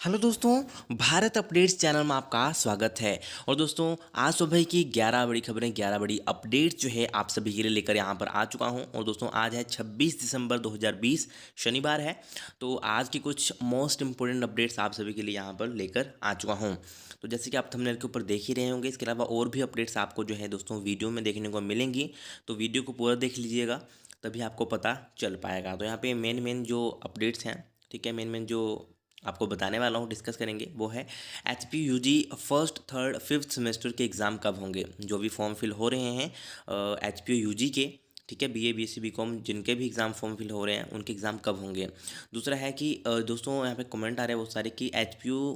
Hello दोस्तों, Bharat updates channel में आपका स्वागत है। और दोस्तों, आज सुबह की 11 बड़ी खबरें, 11 बड़ी अपडेट्स जो है आप सभी के लिए लेकर यहाँ पर आ चुका हूँ। और दोस्तों, आज है 26 दिसंबर 2020, शनिवार है। तो आज की कुछ मोस्ट इंपोर्टेंट अपडेट्स आप सभी के लिए यहाँ पर लेकर आ चुका हूँ। तो जैसे कि आप थंबनेल के ऊपर देख ही रहे होंगे, इसके अलावा और भी अपडेट्स आपको जो है दोस्तों वीडियो में देखने को मिलेंगी। तो वीडियो को पूरा देख लीजिएगा, तभी आपको पता चल पाएगा। तो यहाँ पे मेन जो अपडेट्स हैं, ठीक है, मेन जो आपको बताने वाला हूँ, डिस्कस करेंगे, वो है HPU UG first third fifth semester के एग्ज़ाम कब होंगे। जो भी फॉर्म फिल हो रहे हैं एचपीयू यूजी के, ठीक है, बीए बीएससी बीकॉम जिनके भी एग्ज़ाम फॉर्म फिल हो रहे हैं उनके एग्ज़ाम कब होंगे। दूसरा है कि दोस्तों यहाँ पे कमेंट आ रहे हैं बहुत सारे कि एचपीयू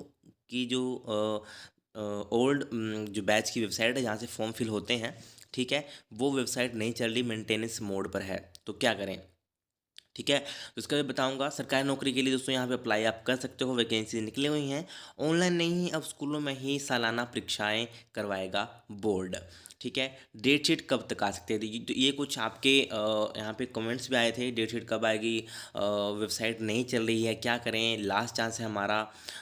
की जो ओल्ड जो बैच की वेबसाइट है जहाँ से फॉर्म फिल होते हैं, ठीक है, वो वेबसाइट नहीं चल रही, मेंटेनेंस मोड पर है, तो क्या करें। ठीक है, तो इसका भी बताऊंगा। सरकारी नौकरी के लिए दोस्तों यहाँ पे अप्लाई आप कर सकते हो, वैकेंसी निकली हुई हैं। ऑनलाइन नहीं, अब स्कूलों में ही सालाना परीक्षाएं करवाएगा बोर्ड। ठीक है, डेट शीट कब तक आ सकती है, तो ये कुछ आपके यहाँ पे कमेंट्स भी आए थे, डेट शीट कब आएगी, वेबसाइट नहीं चल रही है, क्या करें, लास्ट चांस है हमारा,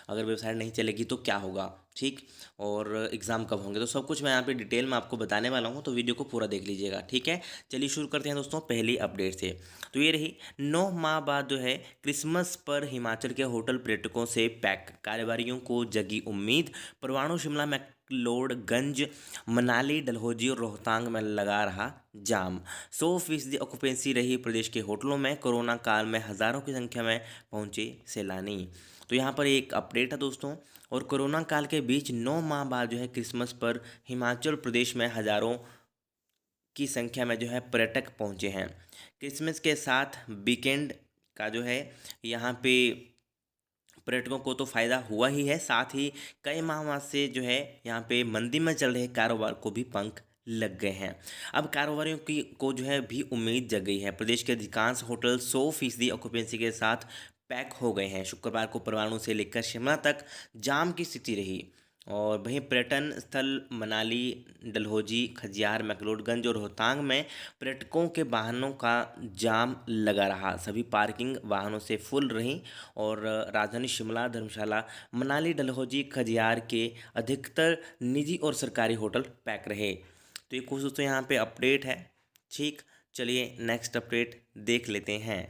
अगर वेबसाइट नहीं चलेगी तो क्या होगा, ठीक, और एग्ज़ाम कब होंगे। तो सब कुछ मैं यहाँ पे डिटेल में आपको बताने वाला हूँ, तो वीडियो को पूरा देख लीजिएगा। ठीक है, चलिए शुरू करते हैं दोस्तों पहली अपडेट से। तो ये रही, 9 माह बाद जो है क्रिसमस पर हिमाचल के होटल पर्यटकों से पैक, कारोबारियों को जगी उम्मीद। परवाणु, शिमला, मैक्लोडगंज, मनाली, डलहौजी और रोहतांग में लगा रहा जाम। 100% ऑक्यूपेंसी रही प्रदेश के होटलों में। कोरोना काल में हज़ारों की संख्या में पहुंचे सैलानी। तो यहाँ पर एक अपडेट है दोस्तों। और कोरोना काल के बीच 9 माह बाद जो है क्रिसमस पर हिमाचल प्रदेश में हज़ारों की संख्या में जो है पर्यटक पहुंचे हैं। क्रिसमस के साथ वीकेंड का जो है यहाँ पे पर्यटकों को तो फ़ायदा हुआ ही है, साथ ही कई माह से जो है यहाँ पे मंदी में चल रहे कारोबार को भी पंख लग गए हैं। अब कारोबारियों की को जो है भी उम्मीद जग गई है। प्रदेश के अधिकांश होटल 100% ऑक्यूपेंसी के साथ पैक हो गए हैं। शुक्रवार को परवाणु से लेकर शिमला तक जाम की स्थिति रही। और वहीं पर्यटन स्थल मनाली, डलहौजी, खजियार, मैक्लोडगंज और रोहतांग में पर्यटकों के वाहनों का जाम लगा रहा। सभी पार्किंग वाहनों से फुल रहीं। और राजधानी शिमला, धर्मशाला, मनाली, डलहौजी, खजियार के अधिकतर निजी और सरकारी होटल पैक रहे। तो ये कुछ दोस्तों यहाँ पे अपडेट है। ठीक, चलिए नेक्स्ट अपडेट देख लेते हैं।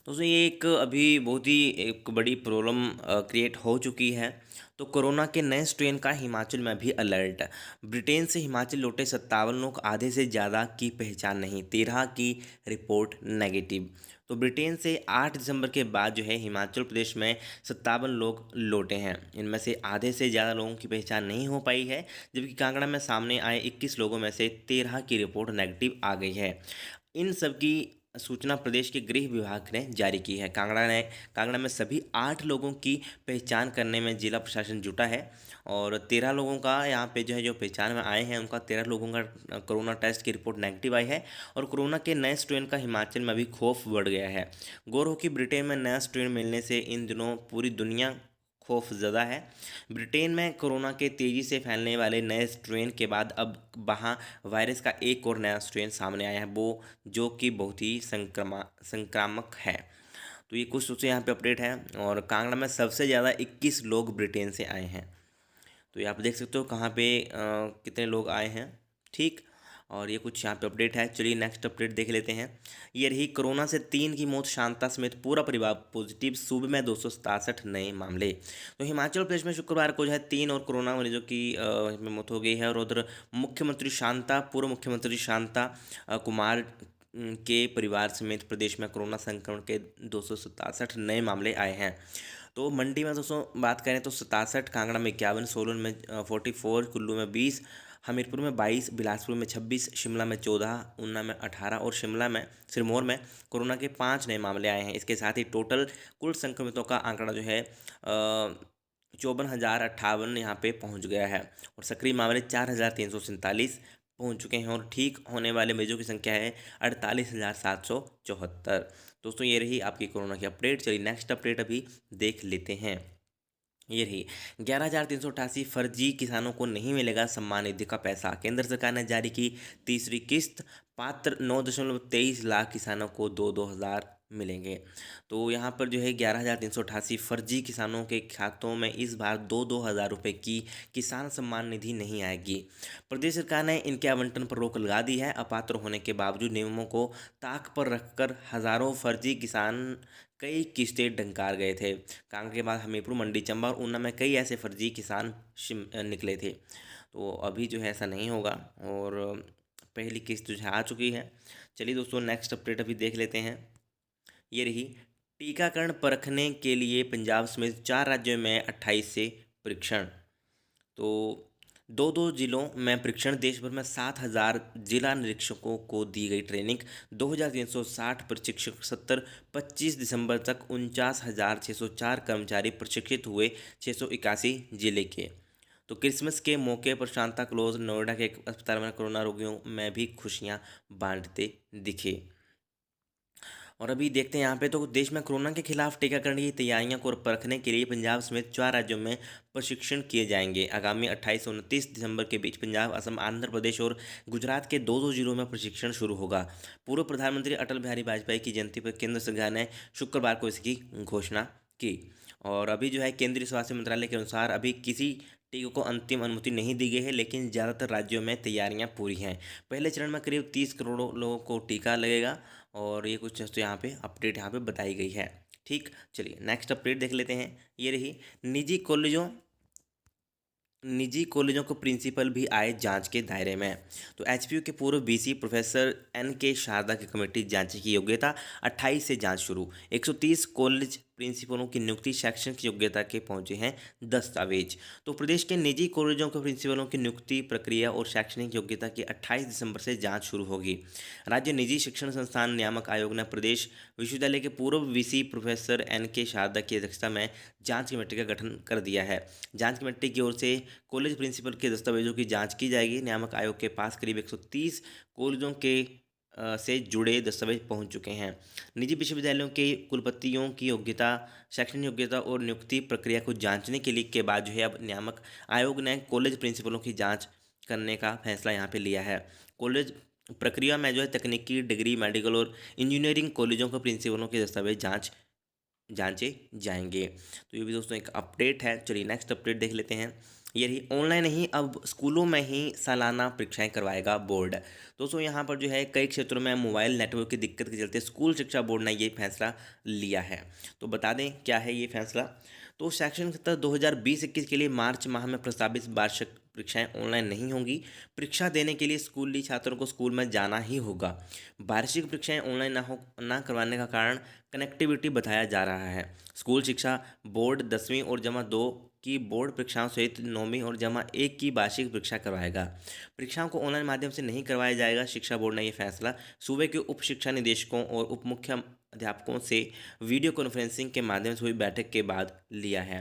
दोस्तों, ये एक अभी बहुत ही एक बड़ी प्रॉब्लम क्रिएट हो चुकी है। तो कोरोना के नए स्ट्रेन का हिमाचल में भी अलर्ट। ब्रिटेन से हिमाचल लौटे 57 लोग, आधे से ज़्यादा की पहचान नहीं, 13 की रिपोर्ट नेगेटिव। तो ब्रिटेन से 8 दिसंबर के बाद जो है हिमाचल प्रदेश में 57 लोग लौटे हैं। इनमें से आधे से ज़्यादा लोगों की पहचान नहीं हो पाई है, जबकि कांगड़ा में सामने आए 21 लोगों में से 13 की रिपोर्ट नेगेटिव आ गई है। इन सब की सूचना प्रदेश के गृह विभाग ने जारी की है। कांगड़ा में सभी 8 लोगों की पहचान करने में जिला प्रशासन जुटा है। और 13 लोगों का यहाँ पे जो है जो पहचान में आए हैं उनका 13 लोगों का कोरोना टेस्ट की रिपोर्ट नेगेटिव आई है। और कोरोना के नए स्ट्रेन का हिमाचल में भी खौफ बढ़ गया है। गौर हो कि ब्रिटेन में नया स्ट्रेन मिलने से इन दिनों पूरी दुनिया खौफ ज़दा है। ब्रिटेन में कोरोना के तेज़ी से फैलने वाले नए स्ट्रेन के बाद अब वहाँ वायरस का एक और नया स्ट्रेन सामने आया है, वो जो कि बहुत ही संक्रामक है। तो ये कुछ उससे यहाँ पे अपडेट है। और कांगड़ा में सबसे ज़्यादा 21 लोग ब्रिटेन से आए हैं। तो ये आप देख सकते हो कहाँ पे कितने लोग आए हैं। ठीक, और ये कुछ यहाँ पे अपडेट है। चलिए नेक्स्ट अपडेट देख लेते हैं। ये रही, कोरोना से 3 की मौत, शांता समेत पूरा परिवार पॉजिटिव, सूबे में 267 नए मामले। तो हिमाचल प्रदेश में शुक्रवार को जो है 3 और कोरोना मरीजों की इसमें मौत हो गई है। और उधर पूर्व मुख्यमंत्री शांता कुमार के परिवार समेत प्रदेश में कोरोना संक्रमण के 267 नए मामले आए हैं। तो मंडी में दोस्तों बात करें तो 67, कांगड़ा में 51, सोलन में 44, कुल्लू में 20, हमीरपुर में 22, बिलासपुर में 26, शिमला में 14, ऊना में 18 और सिरमौर में कोरोना के 5 नए मामले आए हैं। इसके साथ ही टोटल कुल संक्रमितों का आंकड़ा जो है 54,058 यहाँ पे पहुँच गया है। और सक्रिय मामले 4,347 पहुँच चुके हैं। और ठीक होने वाले मरीजों की संख्या है 48,774। दोस्तों, ये रही आपकी कोरोना की अपडेट। चलिए नेक्स्ट अपडेट अभी देख लेते हैं। ये रही, 11,388 फर्जी किसानों को नहीं मिलेगा सम्मान निधि का पैसा। केंद्र सरकार ने जारी की तीसरी किस्त, पात्र 9.23 लाख किसानों को 2-2 हज़ार मिलेंगे। तो यहाँ पर जो है 11,388 फर्जी किसानों के खातों में इस बार 2-2 हज़ार रुपये की किसान सम्मान निधि नहीं आएगी। प्रदेश सरकार ने इनके आवंटन पर रोक लगा दी है। अपात्र होने के बावजूद नियमों को ताक पर रखकर हज़ारों फर्जी किसान कई किस्तें डंकार गए थे। कांगड़ा के बाद हमीरपुर, मंडी, चंबा और ऊना में कई ऐसे फर्जी किसान निकले थे। तो अभी जो है ऐसा नहीं होगा और पहली किस्त जो है आ चुकी है। चलिए दोस्तों, नेक्स्ट अपडेट अभी देख लेते हैं। ये रही, टीकाकरण परखने के लिए पंजाब समेत 4 राज्यों में 28 से परीक्षण। तो दो दो जिलों में परीक्षण, देश भर में 7,000 जिला निरीक्षकों को दी गई ट्रेनिंग। 2,360 प्रशिक्षक सत्र। 25 दिसंबर तक 49,604 कर्मचारी प्रशिक्षित हुए 681 जिले के। तो क्रिसमस के मौके पर सांता क्लॉज नोएडा के एक अस्पताल में कोरोना रोगियों में भी खुशियां बांटते दिखे। और अभी देखते हैं यहाँ पे, तो देश में कोरोना के खिलाफ टीकाकरण की तैयारियों को परखने के लिए पंजाब समेत 4 राज्यों में प्रशिक्षण किए जाएंगे। आगामी 28 और 29 दिसंबर के बीच पंजाब, असम, आंध्र प्रदेश और गुजरात के 2-2 जिलों में प्रशिक्षण शुरू होगा। पूर्व प्रधानमंत्री अटल बिहारी वाजपेयी की जयंती पर केंद्र सरकार ने शुक्रवार को इसकी घोषणा की। और अभी जो है केंद्रीय स्वास्थ्य मंत्रालय के अनुसार अभी किसी टीकों को अंतिम अनुमति नहीं दी गई है, लेकिन ज़्यादातर राज्यों में तैयारियां पूरी हैं। पहले चरण में करीब 30 करोड़ लोगों को टीका लगेगा और ये कुछ तो यहाँ पे अपडेट यहाँ पे बताई गई है। ठीक, चलिए नेक्स्ट अपडेट देख लेते हैं। ये रही, निजी कॉलेजों को प्रिंसिपल भी आए जांच के दायरे में। तो एचपीयू के पूर्व बीसी प्रोफेसर एन.के. शारदा की कमेटी जांच की योग्यता। 28 से जांच शुरू। 130 कॉलेज प्रिंसिपलों की नियुक्ति। शैक्षणिक योग्यता के पहुंचे हैं दस्तावेज। तो प्रदेश के निजी कॉलेजों के प्रिंसिपलों की नियुक्ति प्रक्रिया और शैक्षणिक योग्यता की 28 दिसंबर से जांच शुरू होगी। राज्य निजी शिक्षण संस्थान नियामक आयोग ने प्रदेश विश्वविद्यालय के पूर्व वीसी प्रोफेसर एन.के. शारदा की अध्यक्षता में जांच कमेटी का गठन कर दिया है। जांच कमेटी की ओर से कॉलेज प्रिंसिपल के दस्तावेजों की जांच की जाएगी। नियामक आयोग के पास करीब 130 कॉलेजों के से जुड़े दस्तावेज पहुंच चुके हैं। निजी विश्वविद्यालयों के कुलपतियों की योग्यता, शैक्षणिक योग्यता और नियुक्ति प्रक्रिया को जांचने के लिए के बाद जो है अब नियामक आयोग ने कॉलेज प्रिंसिपलों की जांच करने का फैसला यहाँ पे लिया है। कॉलेज प्रक्रिया में जो है तकनीकी, डिग्री, मेडिकल और इंजीनियरिंग कॉलेजों के प्रिंसिपलों के दस्तावेज जांचे जाएंगे। तो ये भी दोस्तों एक अपडेट है। चलिए नेक्स्ट अपडेट देख लेते हैं। ये रही, ऑनलाइन ही अब स्कूलों में ही सालाना परीक्षाएं करवाएगा बोर्ड। दोस्तों यहाँ पर जो है कई क्षेत्रों में मोबाइल नेटवर्क की दिक्कत के चलते स्कूल शिक्षा बोर्ड ने ये फैसला लिया है। तो बता दें क्या है ये फैसला। तो शैक्षणिक सत्र 2020-21 के लिए मार्च माह में प्रस्तावित वार्षिक परीक्षाएं ऑनलाइन नहीं होंगी। परीक्षा देने के लिए स्कूली छात्रों को स्कूल में जाना ही होगा। वार्षिक परीक्षाएं ऑनलाइन ना करवाने का कारण कनेक्टिविटी बताया जा रहा है। स्कूल शिक्षा बोर्ड 10वीं और जमा 2 की बोर्ड परीक्षाओं सहित 9वीं और जमा 1 की वार्षिक परीक्षा करवाएगा। परीक्षाओं को ऑनलाइन माध्यम से नहीं करवाया जाएगा। शिक्षा बोर्ड ने यह फैसला सूबे के उप शिक्षा निदेशकों और उप मुख्य अध्यापकों से वीडियो कॉन्फ्रेंसिंग के माध्यम से हुई बैठक के बाद लिया है।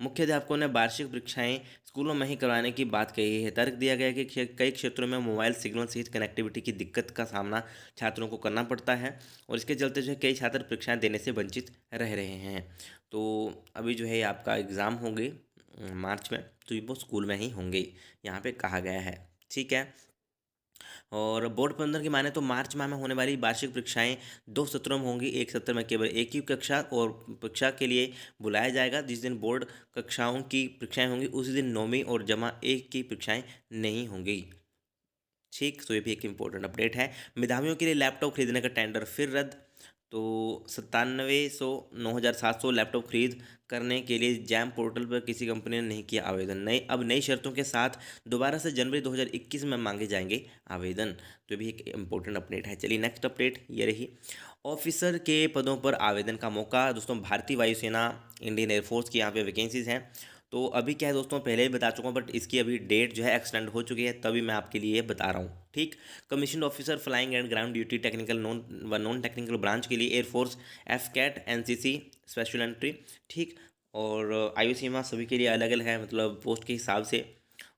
मुख्य अध्यापकों ने वार्षिक परीक्षाएं स्कूलों में ही करवाने की बात कही है। तर्क दिया गया कि कई क्षेत्रों में मोबाइल सिग्नल सहित कनेक्टिविटी की दिक्कत का सामना छात्रों को करना पड़ता है और इसके चलते जो है कई छात्र परीक्षाएं देने से वंचित रह रहे हैं। तो अभी जो है आपका एग्ज़ाम होंगे मार्च में, तो ये वो स्कूल में ही होंगे, यहाँ पे कहा गया है। ठीक है। और बोर्ड प्रबंधन की माने तो मार्च माह में होने वाली वार्षिक परीक्षाएं 2 सत्रों में होंगी। एक सत्र में केवल एक ही कक्षा और परीक्षा के लिए बुलाया जाएगा। जिस दिन बोर्ड कक्षाओं की परीक्षाएं होंगी उसी दिन 9वीं और जमा 1 की परीक्षाएं नहीं होंगी। ठीक, तो ये भी एक इम्पोर्टेंट अपडेट है। मेधावियों के लिए लैपटॉप खरीदने का टेंडर फिर रद्द। तो 9700 9700 लैपटॉप खरीद करने के लिए जैम पोर्टल पर किसी कंपनी ने नहीं किया आवेदन। अब नई शर्तों के साथ दोबारा से जनवरी 2021 में मांगे जाएंगे आवेदन। तो ये भी एक इम्पोर्टेंट अपडेट है। चलिए नेक्स्ट अपडेट ये रही, ऑफिसर के पदों पर आवेदन का मौका। दोस्तों भारतीय वायुसेना, इंडियन एयरफोर्स की यहाँ पे वैकेंसीज़ हैं। तो अभी क्या है दोस्तों, पहले ही बता चुका हूँ बट इसकी अभी डेट जो है एक्सटेंड हो चुकी है, तभी मैं आपके लिए बता रहा हूँ। ठीक, commission officer flying and ground duty technical non technical branch के लिए air force, AFCAT, NCC, special entry. ठीक, और आयु सीमा सभी के लिए अलग अलग है, मतलब पोस्ट के हिसाब से।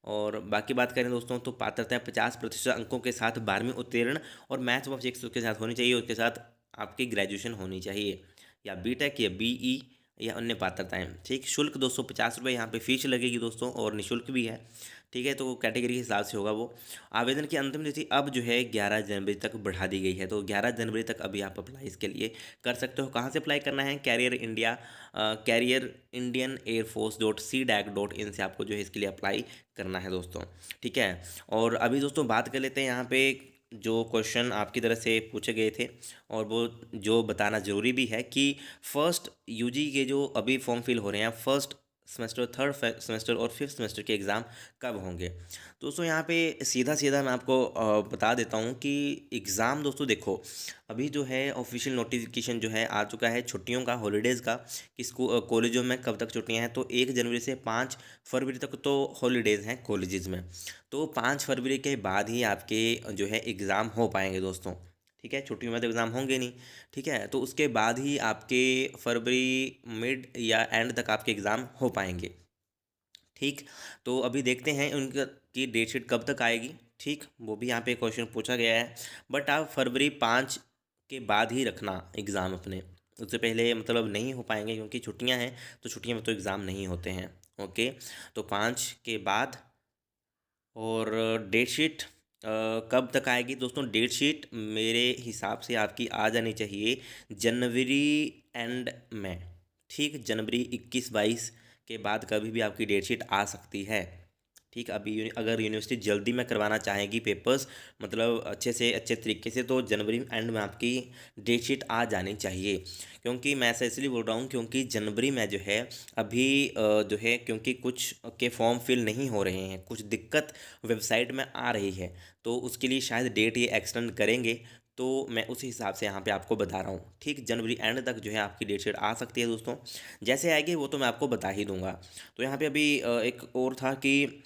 और बाकी बात करें दोस्तों तो पात्रता 50% अंकों के साथ 12वीं उत्तीर्ण और मैथ्स व फिजिक्स के साथ होनी चाहिए। उसके साथ आपकी ग्रेजुएशन होनी चाहिए, या बीटेक या बीई या अन्य पात्रताएं। ठीक, शुल्क 250 रुपये यहाँ पे फीस लगेगी दोस्तों, और निःशुल्क भी है। ठीक है, तो कैटेगरी के हिसाब से होगा वो। आवेदन की अंतिम तिथि अब जो है 11 जनवरी तक बढ़ा दी गई है, तो 11 जनवरी तक अभी आप अप्लाई इसके लिए कर सकते हो। कहाँ से अप्लाई करना है? Career Indian airforce dot C DAC dot in से आपको जो है इसके लिए अप्लाई करना है दोस्तों। ठीक है, और अभी दोस्तों बात कर लेते हैं यहाँ पे जो क्वेश्चन आपकी तरफ से पूछे गए थे, और वो जो बताना ज़रूरी भी है कि फर्स्ट यूजी के जो अभी फॉर्म फिल हो रहे हैं, फर्स्ट सेमेस्टर, थर्ड सेमेस्टर और फिफ्थ सेमेस्टर के एग्ज़ाम कब होंगे। दोस्तों यहाँ पे सीधा सीधा मैं आपको बता देता हूँ कि एग्ज़ाम दोस्तों देखो, अभी जो है ऑफिशियल नोटिफिकेशन जो है आ चुका है छुट्टियों का, हॉलीडेज़ का, कि कॉलेजों में कब तक छुट्टियाँ हैं। तो 1 जनवरी से 5 फरवरी तक तो हॉलीडेज़ हैं कॉलेजेस में। तो 5 फरवरी के बाद ही आपके जो है एग्ज़ाम हो पाएंगे दोस्तों। ठीक है, छुट्टियों में तो एग्ज़ाम होंगे नहीं। ठीक है, तो उसके बाद ही आपके फरवरी मिड या एंड तक आपके एग्ज़ाम हो पाएंगे। ठीक, तो अभी देखते हैं उनका की डेट शीट कब तक आएगी। ठीक, वो भी यहाँ पे क्वेश्चन पूछा गया है, बट आप फरवरी 5 के बाद ही रखना एग्ज़ाम अपने, उससे पहले मतलब नहीं हो पाएंगे, क्योंकि छुट्टियाँ हैं, तो छुट्टियों में तो एग्ज़ाम नहीं होते हैं। ओके, तो 5 के बाद। और डेट शीट कब तक आएगी दोस्तों? डेट शीट मेरे हिसाब से आपकी आ जानी चाहिए जनवरी एंड में। ठीक, जनवरी 21-22 के बाद कभी भी आपकी डेट शीट आ सकती है। ठीक, अभी अगर यूनिवर्सिटी जल्दी में करवाना चाहेगी पेपर्स, मतलब अच्छे से अच्छे तरीके से, तो जनवरी एंड में आपकी डेट शीट आ जानी चाहिए। क्योंकि मैं ऐसा इसलिए बोल रहा हूँ क्योंकि जनवरी में जो है अभी जो है, क्योंकि कुछ के फॉर्म फिल नहीं हो रहे हैं, कुछ दिक्कत वेबसाइट में आ रही है, तो उसके लिए शायद डेट ये एक्सटेंड करेंगे। तो मैं उस हिसाब से यहाँ पे आपको बता रहा हूँ। ठीक, जनवरी एंड तक जो है आपकी डेट शीट आ सकती है दोस्तों। जैसे आएगी वो तो मैं आपको बता ही दूंगा। तो यहाँ पे अभी एक और था कि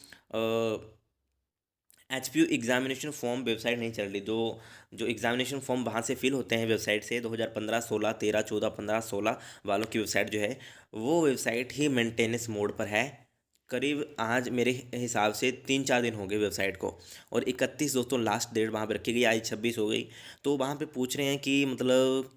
HPU एग्जामिनेशन फॉर्म वेबसाइट नहीं चल रही। जो एग्जामिनेशन फॉर्म वहाँ से फिल होते हैं वेबसाइट से, 2015, 16, 13, 14, 15, 16 वालों की वेबसाइट जो है, वो वेबसाइट ही मेंटेनेंस मोड पर है। करीब आज मेरे हिसाब से 3-4 दिन हो गए वेबसाइट को, और 31 दोस्तों लास्ट डेट वहाँ पे रखी गई, आज 26 हो गई। तो वहाँ पे पूछ रहे हैं कि मतलब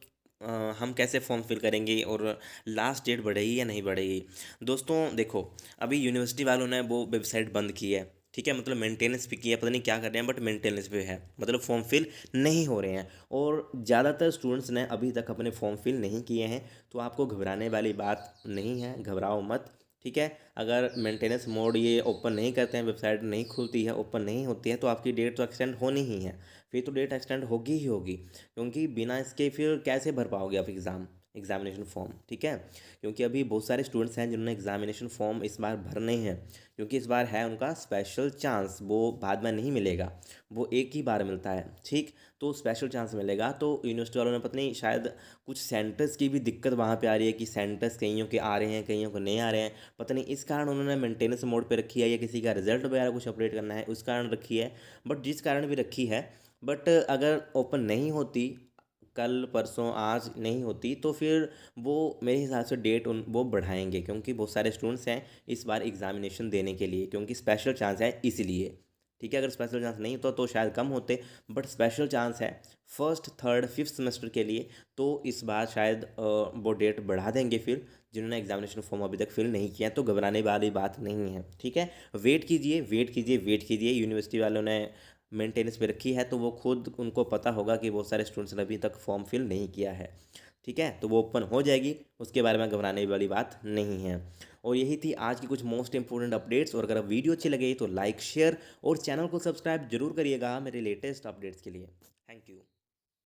हम कैसे फॉर्म फिल करेंगे, और लास्ट डेट बढ़ेगी या नहीं बढ़ेगी। दोस्तों देखो, अभी यूनिवर्सिटी वालों ने वो वेबसाइट बंद की है। ठीक है, मतलब मेंटेनेंस पे की है, पता नहीं क्या कर रहे हैं, बट मेंटेनेंस पे है, मतलब फॉर्म फिल नहीं हो रहे हैं, और ज़्यादातर स्टूडेंट्स ने अभी तक अपने फॉर्म फिल नहीं किए हैं। तो आपको घबराने वाली बात नहीं है, घबराओ मत। ठीक है, अगर मेंटेनेंस मोड ये ओपन नहीं करते हैं, वेबसाइट नहीं खुलती है, ओपन नहीं होती है, तो आपकी डेट तो एक्सटेंड होनी ही है। फिर तो डेट एक्सटेंड होगी ही होगी, क्योंकि बिना इसके फिर कैसे भर पाओगे आप एग्जामिनेशन फॉर्म। ठीक है, क्योंकि अभी बहुत सारे स्टूडेंट्स हैं जिन्होंने एग्जामिनेशन फॉर्म इस बार भरने हैं, क्योंकि इस बार है उनका स्पेशल चांस, वो बाद में नहीं मिलेगा, वो एक ही बार मिलता है। ठीक, तो स्पेशल चांस मिलेगा। तो यूनिवर्सिटी वालों ने पता नहीं, शायद कुछ सेंटर्स की भी दिक्कत वहाँ पे आ रही है, कि सेंटर्स कईयों के आ रहे हैं, कईयों को नहीं आ रहे हैं, पता नहीं इस कारण उन्होंने मेंटेनेंस मोड पे रखी है, या किसी का रिजल्ट वगैरह कुछ अपडेट करना है उस कारण रखी है। बट जिस कारण भी रखी है, बट अगर ओपन नहीं होती, कल परसों आज नहीं होती, तो फिर वो मेरे हिसाब से डेट वो बढ़ाएंगे, क्योंकि बहुत सारे स्टूडेंट्स हैं इस बार एग्जामिनेशन देने के लिए, क्योंकि स्पेशल चांस है इसीलिए। ठीक है, अगर स्पेशल चांस नहीं होता तो शायद कम होते, बट स्पेशल चांस है फर्स्ट, थर्ड, फिफ्थ सेमेस्टर के लिए, तो इस बार शायद वो डेट बढ़ा देंगे फिर, जिन्होंने एग्जामिनेशन फॉर्म अभी तक फिल नहीं किया। तो घबराने वाली बात नहीं है। ठीक है, वेट कीजिए, वेट कीजिए, वेट कीजिए। यूनिवर्सिटी वालों ने मेंटेनेंस पे रखी है, तो वो खुद उनको पता होगा कि बहुत सारे स्टूडेंट्स ने अभी तक फॉर्म फिल नहीं किया है। ठीक है, तो वो ओपन हो जाएगी, उसके बारे में घबराने वाली बात नहीं है। और यही थी आज की कुछ मोस्ट इंपॉर्टेंट अपडेट्स। और अगर वीडियो अच्छी लगे तो लाइक, शेयर और चैनल को सब्सक्राइब जरूर करिएगा मेरे लेटेस्ट अपडेट्स के लिए।